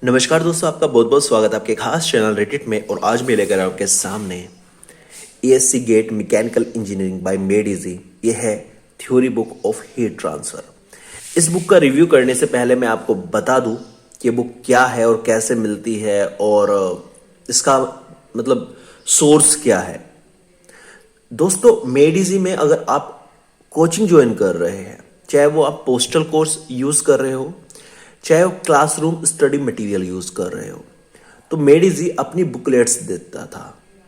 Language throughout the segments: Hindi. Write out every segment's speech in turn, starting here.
नमस्कार दोस्तों, आपका बहुत बहुत स्वागत है आपके खास चैनल रेडिट में। और आज मैं लेकर आपके सामने ESC GATE mechanical engineering by Made Easy. ये है theory book of heat transfer. इस बुक का रिव्यू करने से पहले मैं आपको बता दूं कि ये बुक क्या है और कैसे मिलती है और इसका मतलब सोर्स क्या है। दोस्तों, मेड इजी में अगर आप कोचिंग ज्वाइन कर रहे हैं, चाहे वो आप पोस्टल कोर्स यूज कर रहे हो, चाहे वो क्लासरूम स्टडी मटेरियल यूज कर रहे हो, तो मेड इजी अपनी बुकलेट्स देता था,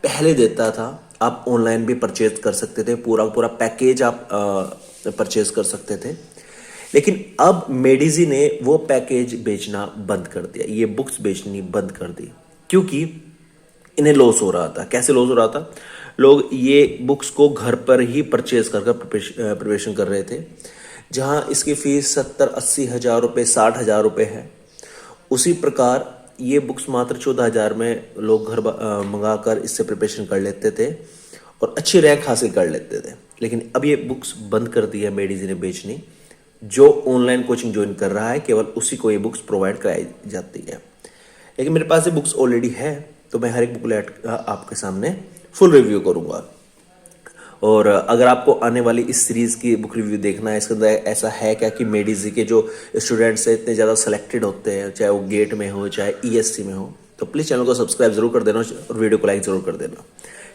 पहले देता था। आप ऑनलाइन भी परचेज कर सकते थे, पूरा पूरा पैकेज आप परचेज कर सकते थे। लेकिन अब मेड इजी ने वो पैकेज बेचना बंद कर दिया, ये बुक्स बेचनी बंद कर दी, क्योंकि इन्हें लॉस हो रहा था। कैसे लॉस हो रहा था? लोग ये बुक्स को घर पर ही परचेज कर प्रिपरेशन कर रहे थे। जहां इसकी फीस 70-80 हज़ार रुपये, 60 हज़ार रुपये है, उसी प्रकार ये बुक्स मात्र 14 हज़ार में लोग घर मंगा कर इससे प्रिपरेशन कर लेते थे और अच्छी रैंक हासिल कर लेते थे। लेकिन अब ये बुक्स बंद कर दी है मेड इजी ने बेचनी। जो ऑनलाइन कोचिंग ज्वाइन कर रहा है, केवल उसी को ये बुक्स प्रोवाइड कराई जाती है। लेकिन मेरे पास ये बुक्स ऑलरेडी है, तो मैं हर एक बुकलेट आपके सामने फुल रिव्यू करूंगा। और अगर आपको आने वाली इस सीरीज की बुक रिव्यू देखना है, इसके अंदर ऐसा है क्या कि मेड इजी के जो स्टूडेंट्स हैं इतने ज़्यादा सेलेक्टेड होते हैं, चाहे वो गेट में हो चाहे ESC में हो, तो प्लीज़ चैनल को सब्सक्राइब जरूर कर देना और वीडियो को लाइक जरूर कर देना।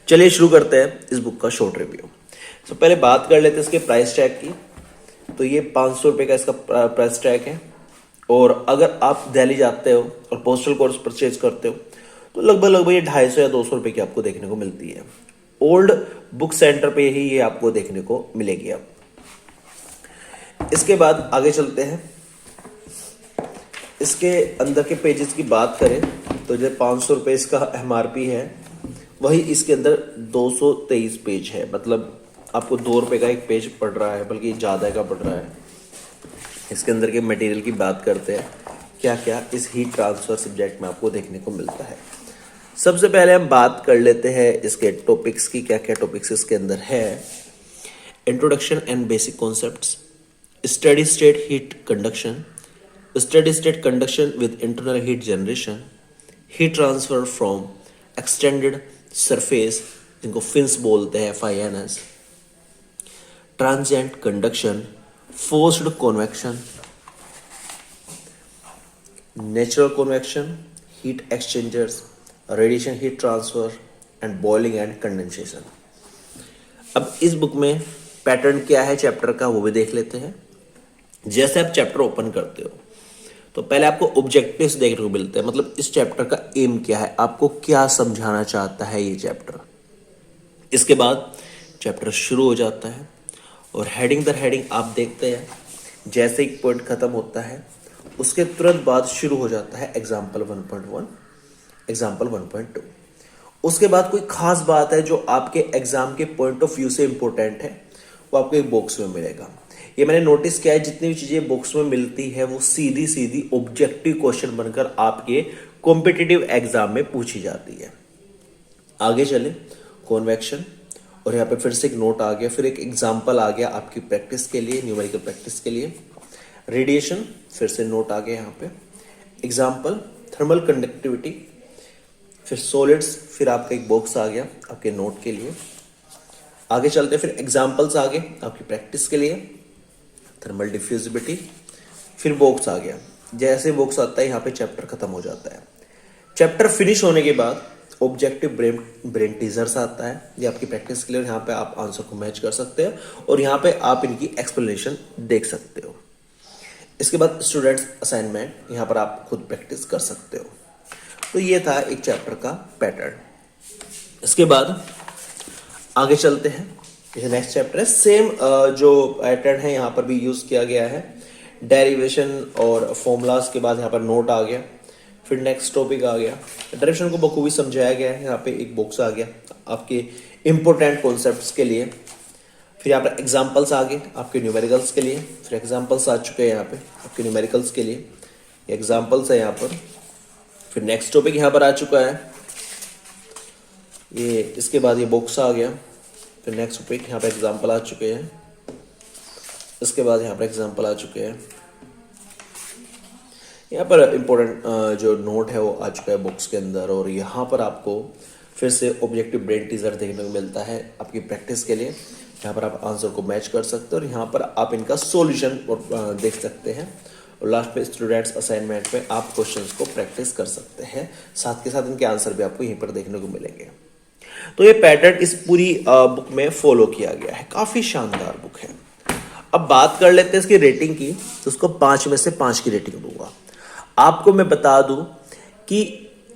चलिए शुरू करते हैं इस बुक का शॉर्ट रिव्यू। तो पहले बात कर लेते हैं इसके प्राइस टैग की। तो ये 500 रुपये का इसका प्राइस टैग है। और अगर आप दिल्ली जाते हो और पोस्टल कोर्स परचेज करते हो, तो लगभग ये 250 या 200 रुपये की आपको देखने को मिलती है। ओल्ड बुक सेंटर पे ही ये आपको देखने को मिलेगी। अब इसके बाद आगे चलते हैं। इसके अंदर के पेजेस की बात करें तो जो 500 रुपये इसका MRP है, वही इसके अंदर 223 पेज है। मतलब आपको 2 रुपये का एक पेज पड़ रहा है, बल्कि ज़्यादा का पड़ रहा है। इसके अंदर के मटेरियल की बात करते हैं, क्या क्या इस हीट ट्रांसफर सब्जेक्ट में आपको देखने को मिलता है। सबसे पहले हम बात कर लेते हैं इसके टॉपिक्स की, क्या क्या टॉपिक्स इसके अंदर है। Introduction and basic concepts, steady state heat conduction, steady state conduction with internal heat generation, heat transfer from extended surface, जिनको फिन्स बोलते हैं, FINS, transient conduction, forced convection, natural convection, heat exchangers, radiation heat transfer and boiling and condensation. अब इस बुक में पैटर्न क्या है चैप्टर का, वो भी देख लेते हैं। जैसे आप चैप्टर ओपन करते हो तो पहले आपको ऑब्जेक्टिव्स देखने को मिलते हैं, मतलब इस चैप्टर का एम क्या है, आपको क्या समझाना चाहता है ये चैप्टर। इसके बाद चैप्टर शुरू हो जाता है और हेडिंग दर हेडिंग आप देखते हैं। जैसे एक पॉइंट खत्म होता है, उसके तुरंत बाद शुरू हो जाता है एग्जाम्पल 1.1, एग्जाम्पल 1.2। उसके बाद कोई खास बात है जो आपके एग्जाम के पॉइंट ऑफ व्यू से इंपॉर्टेंट है, वो आपको एक बॉक्स में मिलेगा। ये मैंने नोटिस किया है, जितनी भी चीजें बॉक्स में मिलती है वो सीधी सीधी ऑब्जेक्टिव क्वेश्चन बनकर आपके कॉम्पिटिटिव एग्जाम में पूछी जाती है। आगे चले, कॉन्वेक्शन, और यहाँ पे फिर से एक नोट आ गया, फिर एक एग्जाम्पल आ गया आपकी प्रैक्टिस के लिए, न्यूमेरिकल प्रैक्टिस के लिए। रेडिएशन, फिर से नोट आ गया यहाँ पे, एग्जाम्पल, थर्मल कंडक्टिविटी, फिर सॉलिड्स, फिर आपका एक बॉक्स आ गया आपके नोट के लिए। आगे चलते फिर एग्जांपल्स आ गए आपकी प्रैक्टिस के लिए, थर्मल डिफ्यूजिबिलिटी, फिर बॉक्स आ गया। जैसे बॉक्स आता है यहाँ पे चैप्टर खत्म हो जाता है। चैप्टर फिनिश होने के बाद ऑब्जेक्टिव ब्रेन टीजर्स आता है, ये आपकी प्रैक्टिस के लिए। यहाँ पे आप आंसर को मैच कर सकते हैं और यहाँ पे आप इनकी एक्सप्लेनेशन देख सकते हो। इसके बाद स्टूडेंट्स असाइनमेंट, यहाँ पर आप खुद प्रैक्टिस कर सकते हो। तो ये था एक चैप्टर का पैटर्न। इसके बाद आगे चलते हैं, ये नेक्स्ट चैप्टर है। सेम जो पैटर्न है यहाँ पर भी यूज किया गया है। डेरिवेशन और फॉर्मूलाज के बाद यहाँ पर नोट आ गया, फिर नेक्स्ट टॉपिक आ गया। डेरिवेशन को बखूबी समझाया गया है, यहाँ पे एक बॉक्स आ गया आपके इंपॉर्टेंट कॉन्सेप्ट्स के लिए। फिर यहाँ पर एग्जाम्पल्स आ गए आपके न्यूमेरिकल्स के लिए, फिर एग्जाम्पल्स आ चुके हैं यहाँ पे आपके न्यूमेरिकल्स के लिए, एग्जाम्पल्स है यहाँ पर। फिर नेक्स्ट टॉपिक यहाँ पर आ चुका है ये, इसके बाद ये बॉक्स आ गया। फिर नेक्स्ट टॉपिक यहाँ पर एग्जाम्पल आ चुके हैं, इसके बाद यहाँ पर एग्जाम्पल आ चुके हैं। यहाँ पर इम्पोर्टेंट जो नोट है वो आ चुका है बुक्स के अंदर, और यहाँ पर आपको फिर से ऑब्जेक्टिव ब्रेन टीजर देखने को मिलता है आपकी प्रैक्टिस के लिए। यहाँ पर आप आंसर को मैच कर सकते हो और यहाँ पर आप इनका सॉल्यूशन देख सकते हैं, और लास्ट में स्टूडेंट्स असाइनमेंट में आप क्वेश्चंस को प्रैक्टिस कर सकते हैं, साथ के साथ इनके आंसर भी आपको यहीं पर देखने को मिलेंगे। तो ये पैटर्न इस पूरी बुक में फॉलो किया गया है, काफी शानदार बुक है। अब बात कर लेते हैं इसकी रेटिंग की, तो उसको 5 में से 5 की रेटिंग दूंगा। आपको मैं बता दूं कि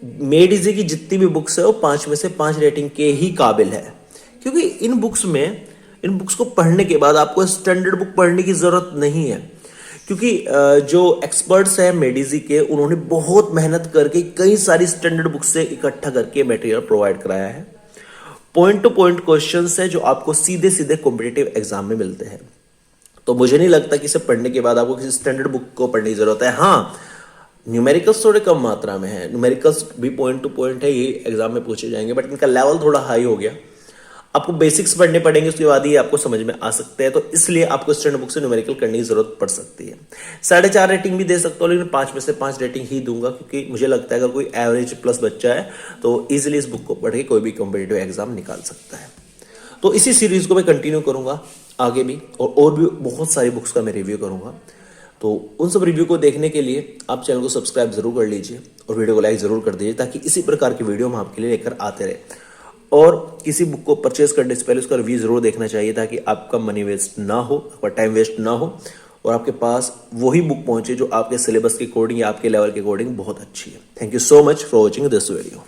मेड इजी की जितनी भी बुक्स है वो 5 में से 5 रेटिंग के ही काबिल है, क्योंकि इन बुक्स को पढ़ने के बाद आपको स्टैंडर्ड बुक पढ़ने की जरूरत नहीं है, क्योंकि जो एक्सपर्ट्स हैं मेडिजी के, उन्होंने बहुत मेहनत करके कई सारी स्टैंडर्ड बुक से इकट्ठा करके मटेरियल प्रोवाइड कराया है। पॉइंट टू पॉइंट क्वेश्चंस है जो आपको सीधे सीधे कॉम्पिटिटिव एग्जाम में मिलते हैं। तो मुझे नहीं लगता कि इसे पढ़ने के बाद आपको किसी स्टैंडर्ड बुक को पढ़ने की जरूरत है। हाँ, न्यूमेरिकल्स थोड़े कम मात्रा में है, न्यूमेरिकल्स भी पॉइंट टू पॉइंट है, ये एग्जाम में पूछे जाएंगे, बट इनका लेवल थोड़ा हाई हो गया। आपको बेसिक्स पढ़ने पड़ेंगे, उसके बाद ही आपको समझ में आ सकते हैं, तो इसलिए आपको स्टैंडर्ड बुक से न्यूमेरिकल करने की जरूरत पड़ सकती है। 4.5 रेटिंग भी दे सकता हूँ, लेकिन 5 में से 5 रेटिंग ही दूंगा, क्योंकि मुझे लगता है अगर कोई एवरेज प्लस बच्चा है तो इजिली इस बुक को पढ़ के कोई भी कॉम्पिटिटिव एग्जाम निकाल सकता है। तो इसी सीरीज को मैं कंटिन्यू करूंगा आगे भी, और भी बहुत सारी बुक्स का मैं रिव्यू करूंगा। तो उन सब रिव्यू को देखने के लिए आप चैनल को सब्सक्राइब जरूर कर लीजिए और वीडियो को लाइक जरूर कर दीजिए, ताकि इसी प्रकार की वीडियो हम आपके लिए लेकर आते रहे। और किसी बुक को परचेज करने से पहले उसका रिव्यू जरूर देखना चाहिए, ताकि आपका मनी वेस्ट ना हो, आपका टाइम वेस्ट ना हो, और आपके पास वही बुक पहुंचे जो आपके सिलेबस के अकॉर्डिंग या आपके लेवल के अकॉर्डिंग बहुत अच्छी है। Thank you so much for watching this video.